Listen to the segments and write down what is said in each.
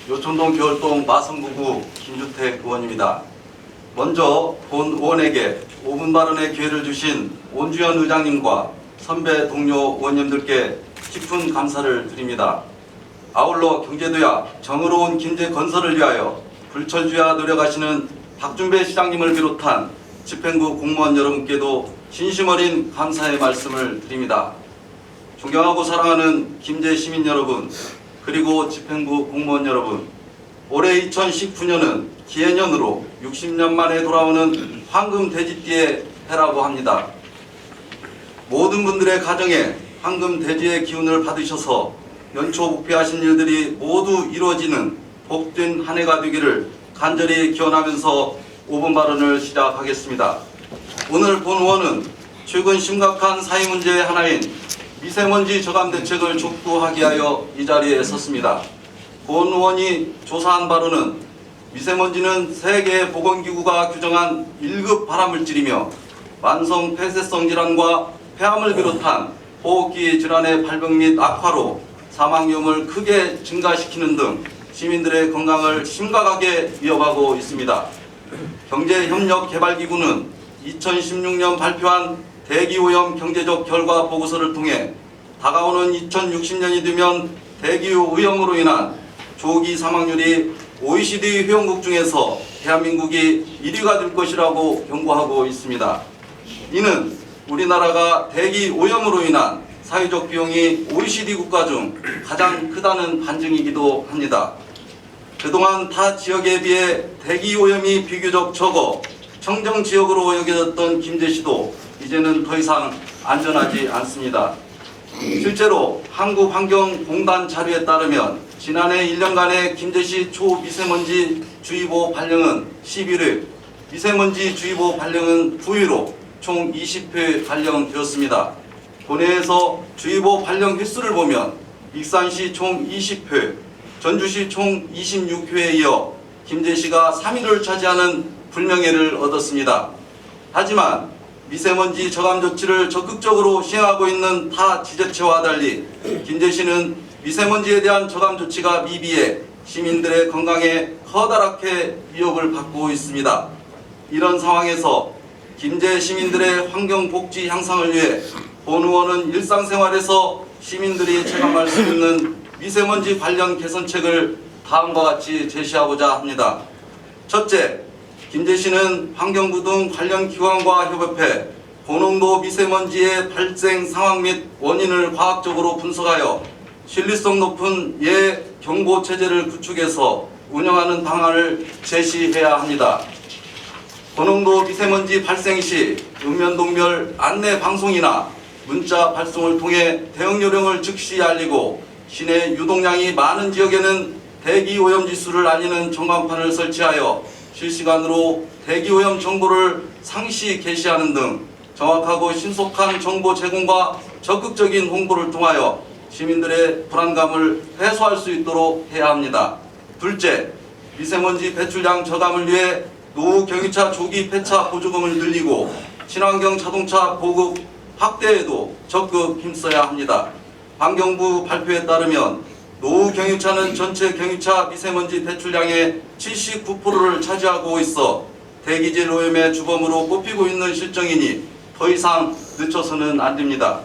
요촌동 겨울동 마성구구 김주택 의원입니다. 먼저 본 의원에게 5분 발언의 기회를 주신 온주현 의장님과 선배 동료 의원님들께 깊은 감사를 드립니다. 아울러 경제도약 정의로운 김제건설을 위하여 불철주야 노력하시는 박준배 시장님을 비롯한 집행부 공무원 여러분께도 진심 어린 감사의 말씀을 드립니다. 존경하고 사랑하는 김제 시민 여러분, 그리고 집행부 공무원 여러분, 올해 2019년은 기해년으로 60년 만에 돌아오는 황금 돼지띠의 해라고 합니다. 모든 분들의 가정에 황금 돼지의 기운을 받으셔서 연초 목표하신 일들이 모두 이루어지는 복된 한 해가 되기를 간절히 기원하면서 5분 발언을 시작하겠습니다. 오늘 본 의원은 최근 심각한 사회 문제의 하나인 미세먼지 저감 대책을 촉구하기 위하여 이 자리에 섰습니다. 본 의원이 조사한 바로는 미세먼지는 세계보건기구가 규정한 1급 발암물질이며 만성 폐쇄성 질환과 폐암을 비롯한 호흡기 질환의 발병 및 악화로 사망 위험을 크게 증가시키는 등 시민들의 건강을 심각하게 위협하고 있습니다. 경제협력개발기구는 2016년 발표한 대기오염 경제적 결과 보고서를 통해 다가오는 2060년이 되면 대기오염으로 인한 조기 사망률이 OECD 회원국 중에서 대한민국이 1위가 될 것이라고 경고하고 있습니다. 이는 우리나라가 대기오염으로 인한 사회적 비용이 OECD 국가 중 가장 크다는 반증이기도 합니다. 그동안 타 지역에 비해 대기오염이 비교적 적어 청정지역으로 여겨졌던 김제시도 이제는 더 이상 안전하지 않습니다. 실제로 한국환경공단 자료에 따르면 지난해 1년간의 김제시 초미세먼지 주의보 발령은 11회, 미세먼지 주의보 발령은 9회로 총 20회 발령되었습니다. 도내에서 주의보 발령 횟수를 보면 익산시 총 20회, 전주시 총 26회에 이어 김제시가 3위를 차지하는 불명예를 얻었습니다. 하지만 미세먼지 저감 조치를 적극적으로 시행하고 있는 타 지자체와 달리 김제시는 미세먼지에 대한 저감 조치가 미비해 시민들의 건강에 커다랗게 위협을 받고 있습니다. 이런 상황에서 김제 시민들의 환경복지 향상을 위해 본 의원은 일상생활에서 시민들이 체감할 수 있는 미세먼지 관련 개선책을 다음과 같이 제시하고자 합니다. 첫째, 김제시는 환경부 등 관련 기관과 협업해 고농도 미세먼지의 발생 상황 및 원인을 과학적으로 분석하여 신뢰성 높은 예해 경보 체제를 구축해서 운영하는 방안을 제시해야 합니다. 고농도 미세먼지 발생 시 읍면동별 안내 방송이나 문자 발송을 통해 대응 요령을 즉시 알리고 시내 유동량이 많은 지역에는 대기오염 지수를 알리는 전광판을 설치하여 실시간으로 대기오염 정보를 상시 게시하는 등 정확하고 신속한 정보 제공과 적극적인 홍보를 통하여 시민들의 불안감을 해소할 수 있도록 해야 합니다. 둘째, 미세먼지 배출량 저감을 위해 노후 경유차 조기 폐차 보조금을 늘리고 친환경 자동차 보급 확대에도 적극 힘써야 합니다. 환경부 발표에 따르면 노후 경유차는 전체 경유차 미세먼지 배출량의 79%를 차지하고 있어 대기질 오염의 주범으로 꼽히고 있는 실정이니 더 이상 늦춰서는 안 됩니다.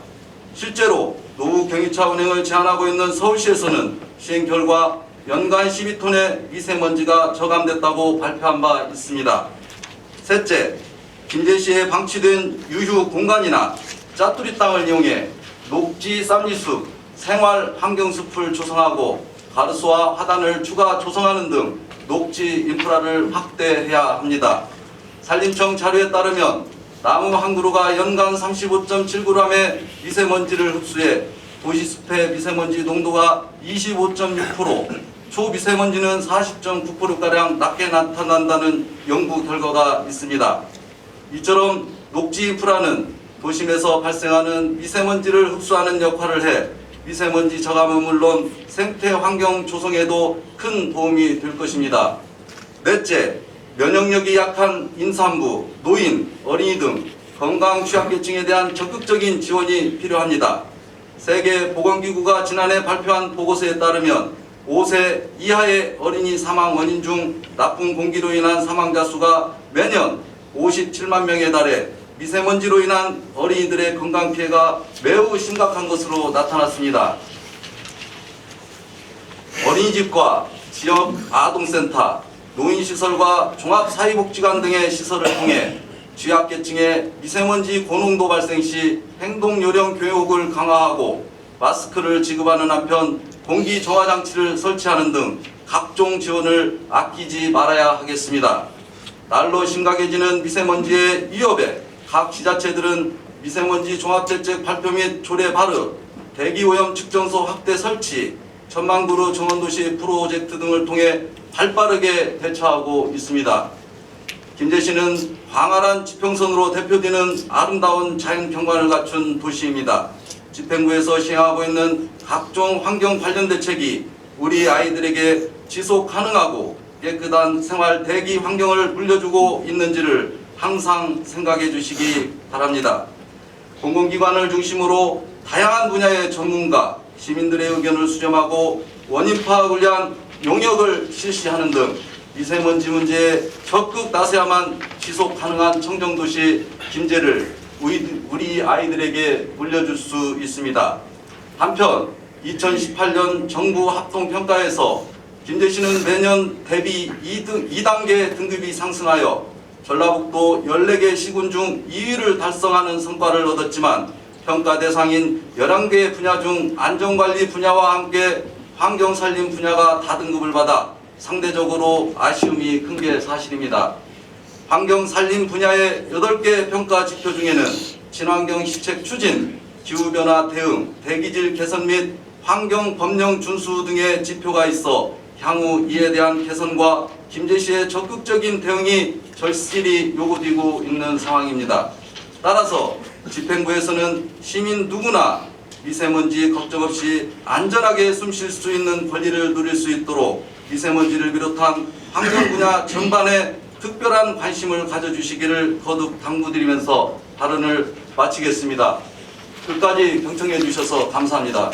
실제로 노후 경유차 운행을 제한하고 있는 서울시에서는 시행 결과 연간 12톤의 미세먼지가 저감됐다고 발표한 바 있습니다. 셋째, 김제시에 방치된 유휴 공간이나 짜투리 땅을 이용해 녹지 쌈리숲, 생활 환경숲을 조성하고 가르소와 화단을 추가 조성하는 등 녹지 인프라를 확대해야 합니다. 산림청 자료에 따르면 나무 한 그루가 연간 35.7g의 미세먼지를 흡수해 도시숲의 미세먼지 농도가 25.6%, 초미세먼지는 40.9%가량 낮게 나타난다는 연구 결과가 있습니다. 이처럼 녹지 인프라는 도심에서 발생하는 미세먼지를 흡수하는 역할을 해 미세먼지 저감은 물론 생태 환경 조성에도 큰 도움이 될 것입니다. 넷째, 면역력이 약한 임산부, 노인, 어린이 등 건강 취약계층에 대한 적극적인 지원이 필요합니다. 세계보건기구가 지난해 발표한 보고서에 따르면 5세 이하의 어린이 사망 원인 중 나쁜 공기로 인한 사망자 수가 매년 57만 명에 달해 미세먼지로 인한 어린이들의 건강 피해가 매우 심각한 것으로 나타났습니다. 어린이집과 지역 아동센터, 노인시설과 종합사회복지관 등의 시설을 통해 취약계층의 미세먼지 고농도 발생 시 행동요령 교육을 강화하고 마스크를 지급하는 한편 공기정화장치를 설치하는 등 각종 지원을 아끼지 말아야 하겠습니다. 날로 심각해지는 미세먼지의 위협에 각 지자체들은 미세먼지 종합대책 발표 및 조례 발의, 대기오염 측정소 확대 설치, 천만그루 정원도시 프로젝트 등을 통해 발빠르게 대처하고 있습니다. 김제시는 광활한 지평선으로 대표되는 아름다운 자연경관을 갖춘 도시입니다. 집행부에서 시행하고 있는 각종 환경 관련 대책이 우리 아이들에게 지속 가능하고 깨끗한 생활 대기 환경을 물려주고 있는지를 항상 생각해 주시기 바랍니다. 공공기관을 중심으로 다양한 분야의 전문가, 시민들의 의견을 수렴하고 원인 파악을 위한 용역을 실시하는 등 미세먼지 문제에 적극 나서야만 지속 가능한 청정도시 김제를 우리 아이들에게 물려줄 수 있습니다. 한편 2018년 정부 합동평가에서 김제시는 매년 대비 2단계 등급이 상승하여 전라북도 14개 시군 중 2위를 달성하는 성과를 얻었지만 평가 대상인 11개 분야 중 안전관리 분야와 함께 환경살림 분야가 다등급을 받아 상대적으로 아쉬움이 큰 게 사실입니다. 환경살림 분야의 8개 평가 지표 중에는 친환경 시책 추진, 기후변화 대응, 대기질 개선 및 환경 법령 준수 등의 지표가 있어 향후 이에 대한 개선과 김제시의 적극적인 대응이 절실히 요구되고 있는 상황입니다. 따라서 집행부에서는 시민 누구나 미세먼지 걱정 없이 안전하게 숨 쉴 수 있는 권리를 누릴 수 있도록 미세먼지를 비롯한 환경 분야 전반에 특별한 관심을 가져주시기를 거듭 당부드리면서 발언을 마치겠습니다. 끝까지 경청해 주셔서 감사합니다.